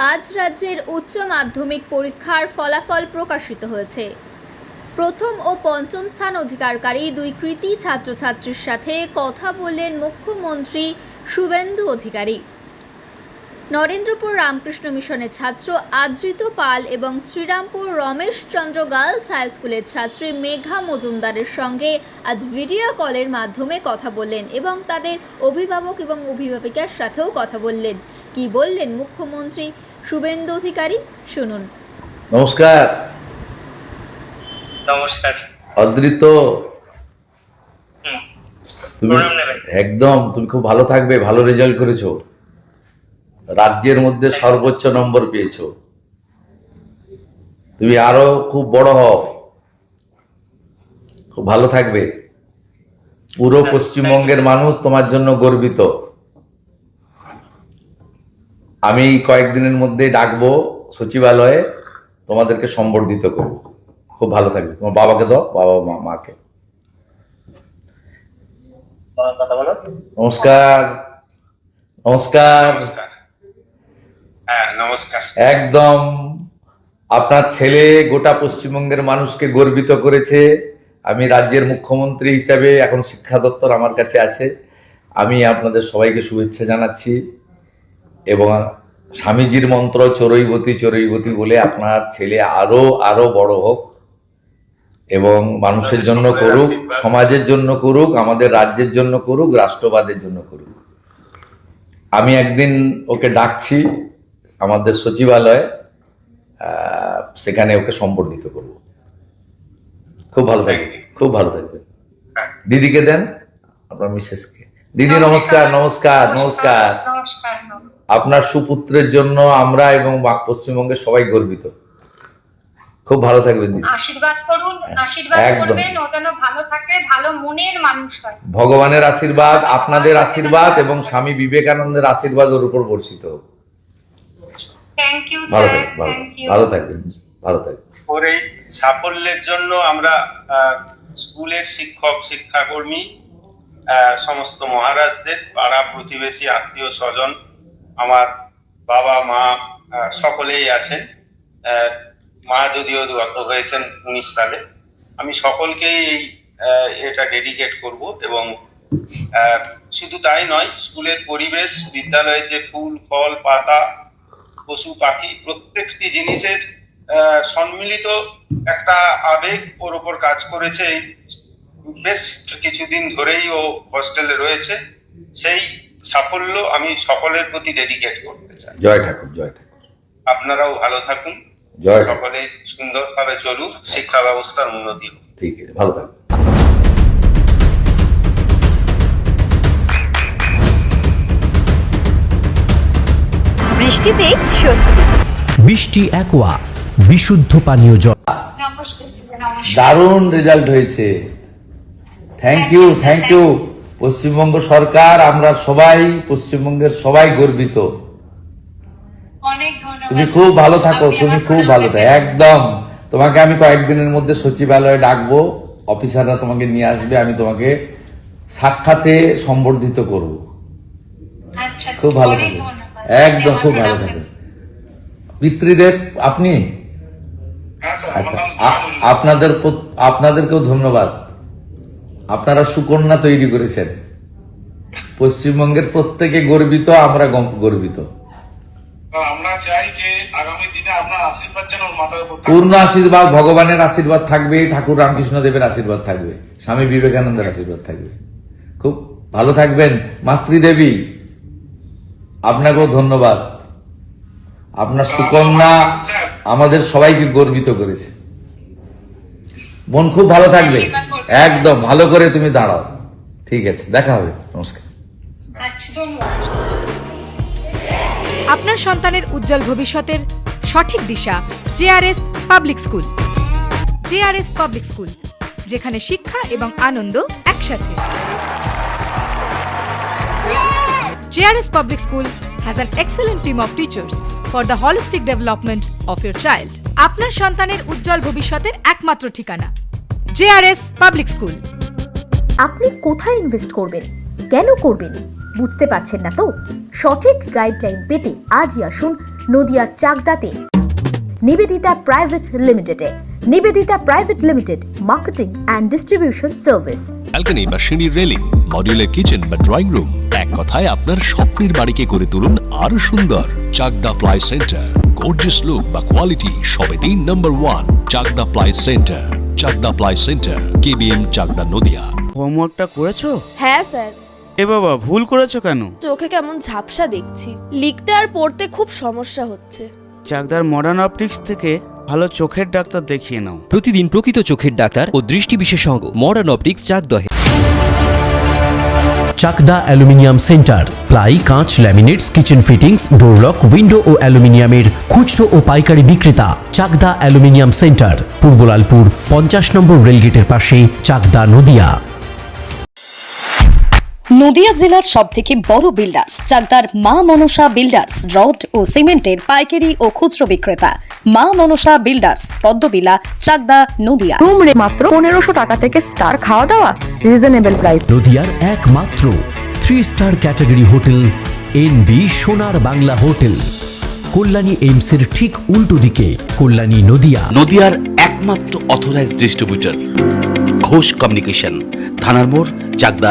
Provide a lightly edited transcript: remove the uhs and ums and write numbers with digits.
আজ রাজ্যের উচ্চ মাধ্যমিক পরীক্ষার ফলাফল প্রকাশিত হয়েছে। প্রথম ও পঞ্চম স্থান অধিকারকারী দুই কৃতী ছাত্রছাত্রীর সাথে কথা বললেন মুখ্যমন্ত্রী শুভেন্দু অধিকারী। নরেন্দ্রপুর রামকৃষ্ণ মিশনের ছাত্র আদৃত পাল এবং শ্রীরামপুর রমেশ চন্দ্র গার্লস হাই স্কুলের ছাত্রী মেঘা মজুমদারের সঙ্গে আজ ভিডিও কলের মাধ্যমে কথা বললেন এবং তাদের অভিভাবক এবং অভিভাবিকার সাথেও কথা বললেন। কি বললেন মুখ্যমন্ত্রী শুভেন্দু অধিকারী, শুনুন। নমস্কার। নমস্কার। অদৃত, তুমি একদম তুমি খুব ভালো থাকবে। ভালো রেজাল্ট করেছো, রাজ্যের মধ্যে সর্বোচ্চ নম্বর পেয়েছো। তুমি আরো খুব বড় হও, খুব ভালো থাকবে। পুরো পশ্চিমবঙ্গের মানুষ তোমার জন্য গর্বিত। আমি কয়েকদিনের মধ্যে ডাকবো সচিবালয়ে, তোমাদেরকে সম্বর্ধিত করবো। খুব ভালো থাকবে। তোমার বাবাকে দাও, বাবা মাকে। নমস্কার। নমস্কার। হ্যাঁ, নমস্কার। একদম আপনার ছেলে গোটা পশ্চিমবঙ্গের মানুষকে গর্বিত করেছে। আমি রাজ্যের মুখ্যমন্ত্রী হিসাবে, এখন শিক্ষা দপ্তর আমার কাছে আছে, আমি আপনাদের সবাইকে শুভেচ্ছা জানাচ্ছি। এবং স্বামীজির মন্ত্র চরৈবতী চরৈবতী বলে আপনার ছেলে আরো আরো বড় হোক এবং মানুষের জন্য করুক, সমাজের জন্য করুক, আমাদের রাজ্যের জন্য করুক, রাষ্ট্রবাদের জন্য করুক। আমি একদিন ওকে ডাকছি আমাদের সচিবালয়ে, সেখানে ওকে সম্বর্ধিত করব। খুব ভালো থাকবে, খুব ভালো থাকবে। দিদিকে দেন, আপনার মিসেসকে। দিদি নমস্কার। নমস্কার। নমস্কার। আপনার সুপুত্রের জন্য আমরা এবং পশ্চিমবঙ্গের সবাই গর্বিত। খুব ভালো থাকবেন দিদি। আশীর্বাদ করুন, আশীর্বাদ করবেন ও যেন ভালো থাকে, ভালো মনের মানুষ হয়। ভগবানের আশীর্বাদ, আপনাদের আশীর্বাদ এবং স্বামী বিবেকানন্দের আশীর্বাদ ওর উপর বর্ষিত হোক। থ্যাংক ইউ ভালো স্যার, থাকবেন, থ্যাংক ইউ। ভালো থাকবেন, ভালো থাকবেন। ওর এই সাফল্যের জন্য আমরা স্কুলের শিক্ষক, শিক্ষাকর্মী, সমস্ত মহারাজদের, পাড়া প্রতিবেশী, আত্মীয় স্বজন, আমার বাবা মা সকলেই আছেন। মা যদিও গত হয়েছেন 19 সালে। আমি সকলকেই এটা ডেডিকেট করব এবং শুধু তাই নয়, স্কুলের পরিবেশ, বিদ্যালয়ের যে ফুল ফল পাতা, পশু পাখি, প্রত্যেকটি জিনিসের সম্মিলিত একটা আবেগ ওর ওপর কাজ করেছে। বেশ কিছুদিন ধরেই ও হস্টেলে রয়েছে। সেই সাফল্য আমি সকলের প্রতি ডেডিকেট করতে চাই। জয় ঠাকুর, জয় ঠাকুর। আপনারাও ভালো থাকুন, জয় সকলে সুন্দরভাবে চলুক, শিক্ষা ব্যবস্থার উন্নতি হোক। ঠিক আছে, ভালো থাকুন। বৃষ্টিতে স্বস্তি। বৃষ্টি অ্যাকোয়া, বিশুদ্ধ পানীয় জল। দারুণ রেজাল্ট হয়েছে। Thank you, thank you. Paschimbanga সরকার, আমরা সবাই, পশ্চিমবঙ্গের সবাই গর্বিত। অনেক ধন্যবাদ। তুমি খুব ভালো থাকো, তুমি খুব ভালো থাকো। একদম তোমাকে আমি কয়েকদিনের মধ্যে সচিবালয়ে ডাকবো, অফিসাররা তোমাকে নিয়ে আসবে, আমি তোমাকে সাক্ষাতে সম্বর্ধিত করব। আচ্ছা, খুব ভালো থাকবে, একদম খুব ভালো থাকবে। পিতৃদেব আপনি? আচ্ছা, আপনাদেরকেও ধন্যবাদ। আপনারা সুকন্যা তৈরি করেছেন। পশ্চিমবঙ্গের প্রত্যেকে গর্বিত, আমরা গর্বিত। আমরা চাই যে আগামী দিনে আপনার আশীর্বাদ যেন ওর মাথার উপর থাকে। পূর্ণ আশীর্বাদ, ভগবানের আশীর্বাদ থাকবে, ঠাকুর রামকৃষ্ণ দেবের আশীর্বাদ থাকবে, স্বামী বিবেকানন্দের আশীর্বাদ থাকবে। খুব ভালো থাকবেন। মাতৃদেবী আপনাকেও ধন্যবাদ। আপনার সুকন্যা আমাদের সবাইকে গর্বিত করেছে। মন খুব ভালো থাকবে, একদম ভালো করে তুমি দাঁড়াও। ঠিক আছে, দেখা হবে। নমস্কার। আচ্ছা, ধন্যবাদ। আপনার সন্তানের উজ্জ্বল ভবিষ্যতের সঠিক দিশা JRS public school. JRS public school, যেখানে শিক্ষা এবং আনন্দ একসাথে। JRS public school has an excellent team of teachers for the holistic development of your child. আপনার সন্তানের উজ্জ্বল ভবিষ্যতের একমাত্র ঠিকানা জেআরএস পাবলিক স্কুল। আপনি কোথায় ইনভেস্ট করবেন, কেন করবেন, বুঝতে পারছেন না তো? সঠিক গাইডলাইন পেতে আজই আসুন নদিয়ার চাকদাতে নিবেদিতা প্রাইভেট লিমিটেডে। Nivedita private limited, marketing and distribution service. Balcony বা সিঁড়ির রেলিং, মডিউলার কিচেন বা ড্রয়িং রুম, এক কথায় আপনার স্বপ্নের বাড়িকে করে তুলুন আরো সুন্দর। Chakda ply centre, gorgeous look বা কোয়ালিটি সবে 3 number 1 Chakda ply centre. Chakda ply centre, KBM, Chakda, Nadia. হোমওয়ার্কটা করেছো? হ্যাঁ স্যার। এ বাবা, ভুল করেছো কেন? চোখে কেমন ঝাপসা দেখছি, লিখতে আর পড়তে খুব সমস্যা হচ্ছে। চাকদার মডার্ন অপটিক্স থেকে ভালো চোখের ডাক্তার দেখিয়ে নাও। প্রতিদিন প্রকৃত চোখের ডাক্তার ও দৃষ্টি বিশেষজ্ঞ মডার্ন অপটিক্স চাকদহে। চাকদা অ্যালুমিনিয়াম সেন্টার, প্লাই, কাঁচ, laminates, kitchen fittings, door lock, window ও অ্যালুমিনিয়ামের খুচরো ও পাইকারি বিক্রেতা। চাকদা অ্যালুমিনিয়াম সেন্টার, পূর্ব লালপুর 50 নম্বর রেলগেটের পাশে, চাকদা, নদিয়া। নদিয়া জেলার সবথেকে বড় বিল্ডার্স চাকদার মা মনসা বিল্ডার্স, রড ও সিমেন্টের পাইকারি ও খুচরো বিক্রেতা। মা মনসা বিল্ডার্স, পদ্মবিলা, চাকদা, নদিয়া। রুম রে মাত্র 1500 টাকা থেকে স্টার, খাওয়া দাওয়া রিজনেবল প্রাইস। নদিয়ার একমাত্র 3 স্টার ক্যাটাগরি হোটেল এনবি সোনার বাংলা হোটেল, কল্যাণী এইমসের ঠিক উল্টো দিকে, কল্যাণী, নদিয়া। নদিয়ার একমাত্র অথরাইজড ডিস্ট্রিবিউটর ঘোষ কমিউনিকেশন, থানার মোড়, চাকদা,